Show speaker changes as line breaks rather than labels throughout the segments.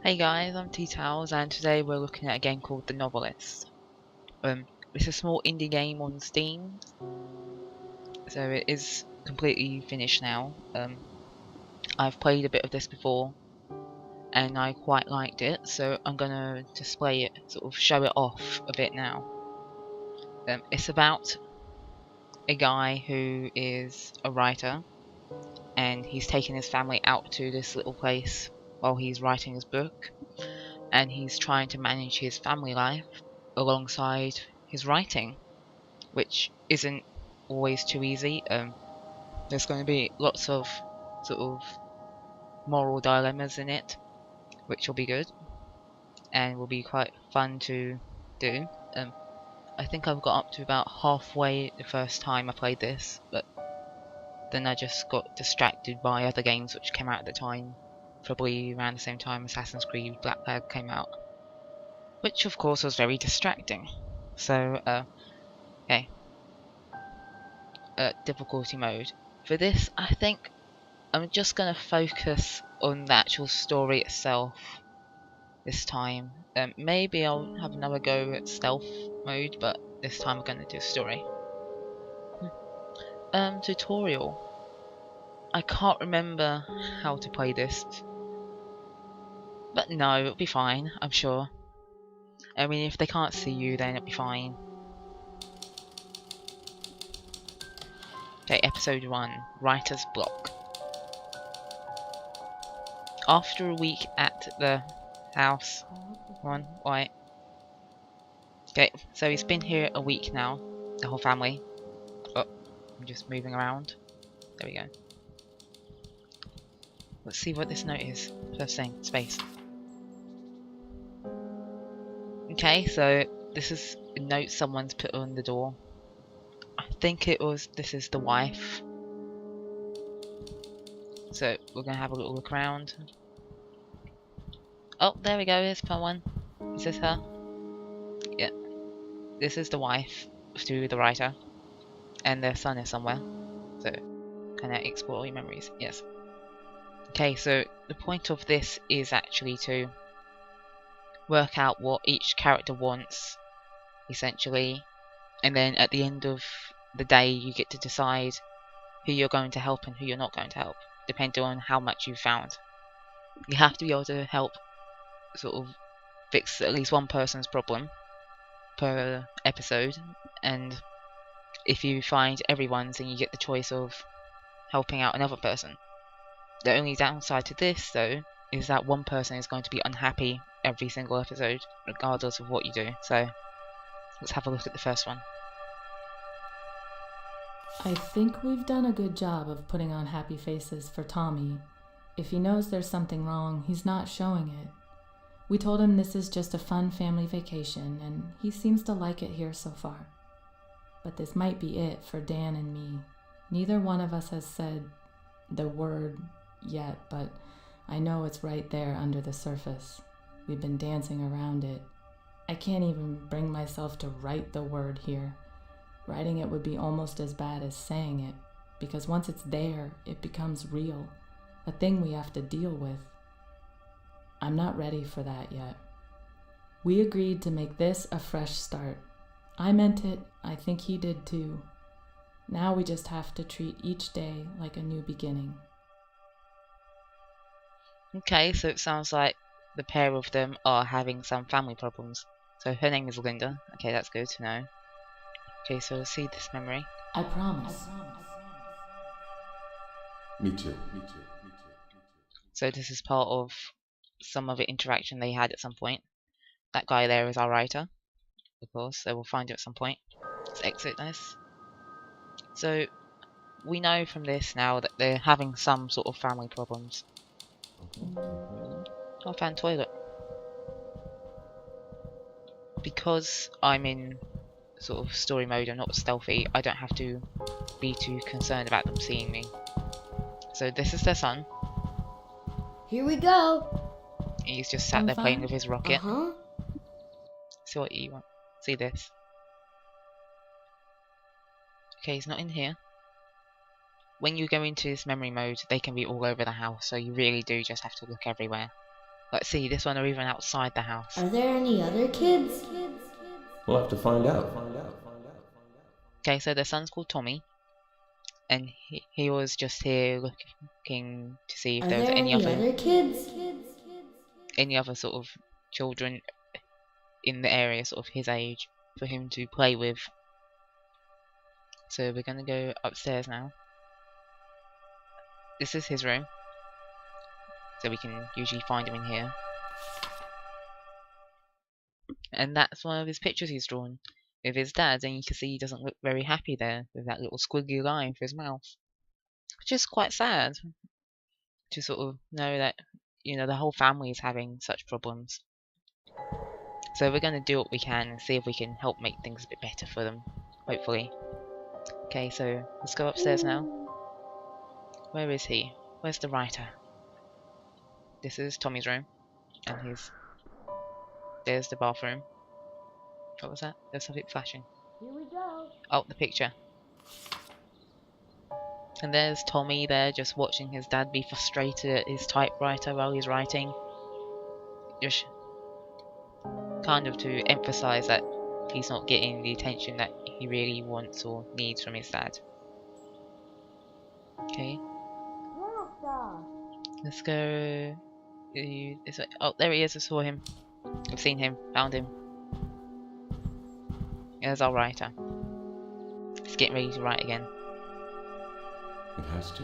Hey guys, I'm teatowls and today we're looking at a game called The Novelist. It's a small indie game on Steam, so it is completely finished now. I've played a bit of this before and I quite liked it, so I'm gonna display it, sort of show it off a bit now. It's about a guy who is a writer and he's taken his family out to this little place while he's writing his book, and he's trying to manage his family life alongside his writing, which isn't always too easy. There's going to be lots of sort of moral dilemmas in it, which will be good and will be quite fun to do. I think I've got up to about halfway the first time I played this, but then I just got distracted by other games which came out at the time, probably around the same time Assassin's Creed Black Flag came out, which of course was very distracting. So, okay. Difficulty mode. For this, I think I'm just going to focus on the actual story itself this time. Maybe I'll have another go at stealth mode, but this time I'm going to do story. Tutorial. I can't remember how to play this, but no, it'll be fine, I'm sure. I mean, if they can't see you, then it'll be fine. Okay, episode 1, Writer's Block. After a week at the house, right. Okay, so he's been here a week now, the whole family. Oh, I'm just moving around. There we go. Let's see what this note is. First thing, space. Okay, so this is a note someone's put on the door. I think this is the wife. So we're gonna have a little look around. Oh, there we go, here's part one. Is this her? Yeah. This is the wife to the writer. And their son is somewhere. So, can I explore your memories? Yes. Okay, so the point of this is actually to work out what each character wants, essentially, and then at the end of the day you get to decide who you're going to help and who you're not going to help, depending on how much you've found. You have to be able to help sort of fix at least one person's problem per episode, and if you find everyone's, then you get the choice of helping out another person. The only downside to this, though, is that one person is going to be unhappy every single episode, regardless of what you do. So, let's have a look at the first one.
I think we've done a good job of putting on happy faces for Tommy. If he knows there's something wrong, he's not showing it. We told him this is just a fun family vacation, and he seems to like it here so far. But this might be it for Dan and me. Neither one of us has said the word yet, but I know it's right there under the surface. We've been dancing around it. I can't even bring myself to write the word here. Writing it would be almost as bad as saying it, because once it's there, it becomes real, a thing we have to deal with. I'm not ready for that yet. We agreed to make this a fresh start. I meant it, I think he did too. Now we just have to treat each day like a new beginning.
Okay, so it sounds like the pair of them are having some family problems. So her name is Linda. Okay, that's good to know. Okay, so let's see this memory.
I promise.
Me too.
So this is part of some of the interaction they had at some point. That guy there is our writer, of course, so we'll find him at some point. Let's exit this. So we know from this now that they're having some sort of family problems. I found toilet. Because I'm in sort of story mode and not stealthy, I don't have to be too concerned about them seeing me. So this is their son.
Here we go.
He's just sat there playing with his rocket.
Uh-huh.
See what you want. See this. Okay, he's not in here. When you go into this memory mode, they can be all over the house, so you really do just have to look everywhere. Let's see, this one are even outside the house.
Are there any other kids?
We'll have to find out.
Okay, so their son's called Tommy, and he was just here looking to see if
Are
there was
there
any
other kids?
other sort of children in the area, sort of his age, for him to play with. So we're gonna go upstairs now. This is his room, so we can usually find him in here. And that's one of his pictures he's drawn with his dad, and you can see he doesn't look very happy there with that little squiggly line for his mouth, which is quite sad to sort of know that, you know, the whole family is having such problems. So we're going to do what we can and see if we can help make things a bit better for them, hopefully. Okay, so let's go upstairs now. Where is he? Where's the writer? This is Tommy's room, and there's the bathroom. What was that? There's something flashing.
Here we go.
Oh, the picture. And there's Tommy there just watching his dad be frustrated at his typewriter while he's writing. Just kind of to emphasize that he's not getting the attention that he really wants or needs from his dad. Okay, let's go. Oh, there he is, I saw him. I've seen him, found him. There's our writer. He's getting ready to write again.
It has to.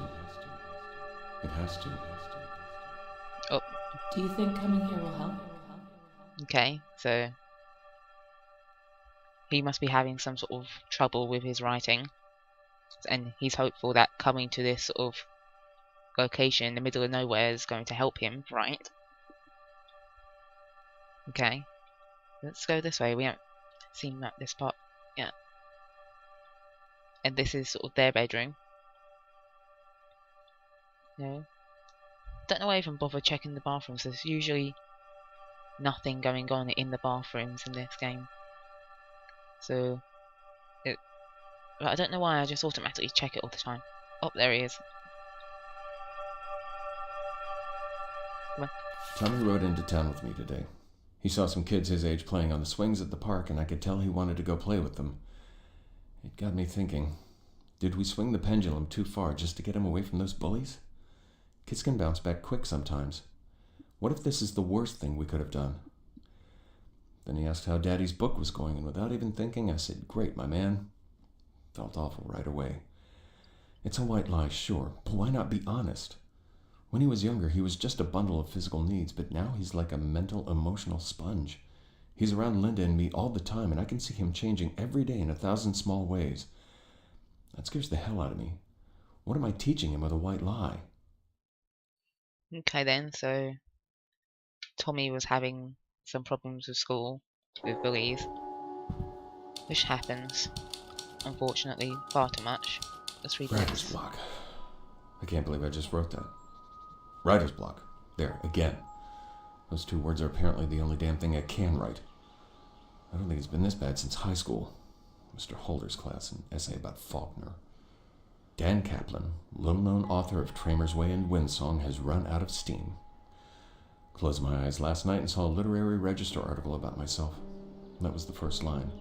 It has to.
Oh,
Do you think coming here will help?
okay, so he must be having some sort of trouble with his writing, and he's hopeful that coming to this sort of location in the middle of nowhere is going to help him, right? Okay, let's go this way. We haven't seen this part yet. And this is sort of their bedroom. No, don't know why I even bother checking the bathrooms. There's usually nothing going on in the bathrooms in this game. So, I don't know why I just automatically check it all the time. Oh, there he is. Come on.
Tommy rode into town with me today. He saw some kids his age playing on the swings at the park, and I could tell he wanted to go play with them. It got me thinking, did we swing the pendulum too far just to get him away from those bullies? Kids can bounce back quick sometimes. What if this is the worst thing we could have done? Then he asked how Daddy's book was going, and without even thinking, I said, "Great, my man." Felt awful right away. It's a white lie, sure, but why not be honest? When he was younger, he was just a bundle of physical needs, but now he's like a mental, emotional sponge. He's around Linda and me all the time, and I can see him changing every day in 1,000 small ways. That scares the hell out of me. What am I teaching him with a white lie?
Okay then, so Tommy was having some problems with school, with bullies, which happens, unfortunately, far too much. Let's read
Writer's
next.
block. I can't believe I just wrote that. Writer's block. There, again. Those two words are apparently the only damn thing I can write. I don't think it's been this bad since high school. Mr. Holder's class, an essay about Faulkner. Dan Kaplan, little-known author of Tramer's Way and Windsong, has run out of steam. Closed my eyes last night and saw a literary register article about myself. That was the first line.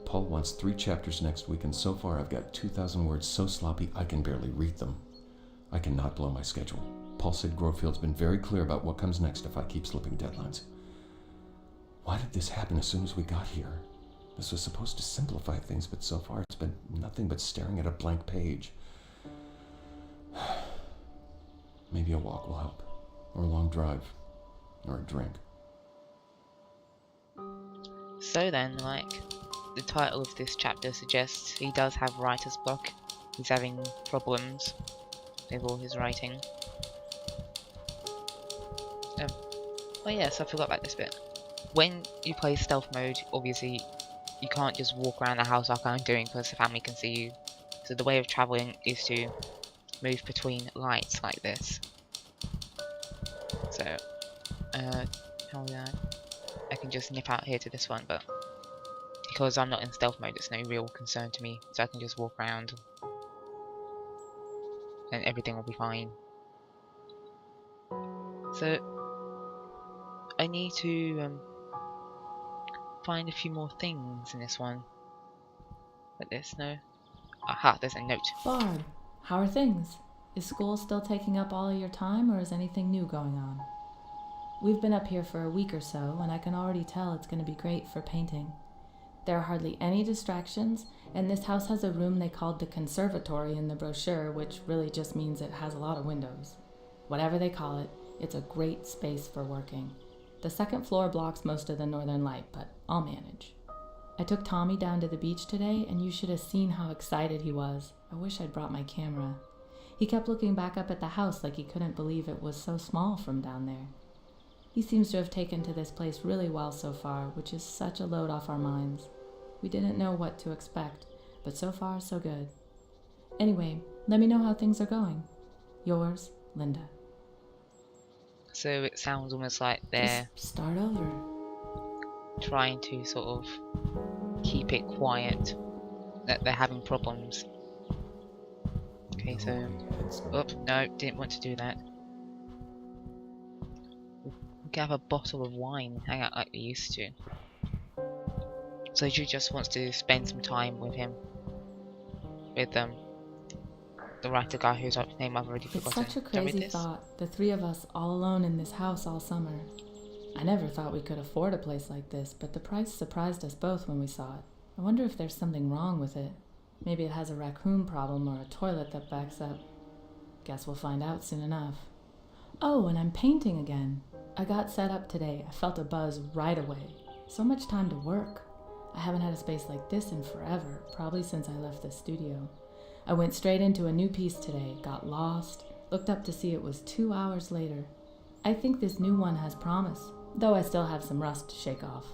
Paul wants 3 chapters next week, and so far I've got 2,000 words so sloppy I can barely read them. I cannot blow my schedule. Paul said Grofield's been very clear about what comes next if I keep slipping deadlines. Why did this happen as soon as we got here? This was supposed to simplify things, but so far it's been nothing but staring at a blank page. Maybe a walk will help, or a long drive, or a drink.
So then, like the title of this chapter suggests, he does have writer's block. He's having problems with all his writing. Oh yes, I forgot about this bit. When you play stealth mode, obviously you can't just walk around the house like I'm doing because the family can see you. So the way of travelling is to move between lights like this. So, how would I can just nip out here to this one, but because I'm not in stealth mode, it's no real concern to me. So I can just walk around and everything will be fine. So, I need to find a few more things in this one. But there's no... Aha, there's a note.
Bard, how are things? Is school still taking up all of your time, or is anything new going on? We've been up here for a week or so, and I can already tell it's going to be great for painting. There are hardly any distractions, and this house has a room they called the conservatory in the brochure, which really just means it has a lot of windows. Whatever they call it, it's a great space for working. The second floor blocks most of the northern light, but I'll manage. I took Tommy down to the beach today, and you should have seen how excited he was. I wish I'd brought my camera. He kept looking back up at the house like he couldn't believe it was so small from down there. He seems to have taken to this place really well so far, which is such a load off our minds. We didn't know what to expect, but so far so good. Anyway, let me know how things are going. Yours, Linda.
So it sounds almost like they're
Just start over.
trying to sort of keep it quiet, that they're having problems. Okay, so... Oh, no, didn't want to do that. We can have a bottle of wine and hang out like we used to. So she just wants to spend some time with him. With the writer guy whose name I've already
It's
forgotten.
such a
Did I read
crazy
this?
thought, the three of us all alone in this house all summer. I never thought we could afford a place like this, but the price surprised us both when we saw it. I wonder if there's something wrong with it. Maybe it has a raccoon problem or a toilet that backs up. Guess we'll find out soon enough. Oh, and I'm painting again. I got set up today. I felt a buzz right away. So much time to work. I haven't had a space like this in forever, probably since I left the studio. I went straight into a new piece today, got lost, looked up to see it was 2 hours later. I think this new one has promise, though I still have some rust to shake off.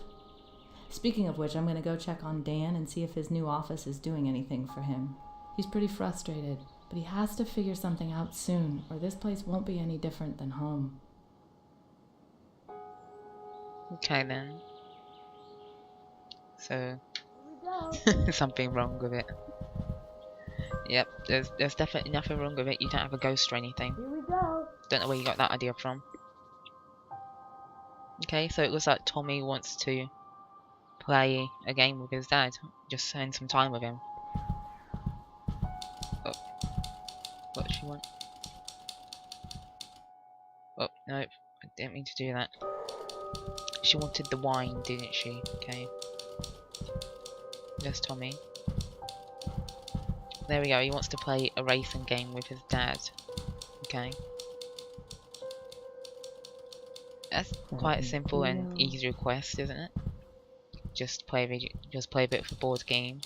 Speaking of which, I'm going to go check on Dan and see if his new office is doing anything for him. He's pretty frustrated, but he has to figure something out soon, or this place won't be any different than home.
Okay then. So
Here we go.
something wrong with it. Yep, there's definitely nothing wrong with it. You don't have a ghost or anything.
Here we go.
Don't know where you got that idea from. Okay, so it looks like Tommy wants to play a game with his dad. Just spend some time with him. Oh, what does she want? Oh, no, I didn't mean to do that. She wanted the wine, didn't she? Okay. Yes, Tommy. There we go, he wants to play a racing game with his dad. Okay. That's quite a simple and easy request, isn't it? Just play a bit of a board game.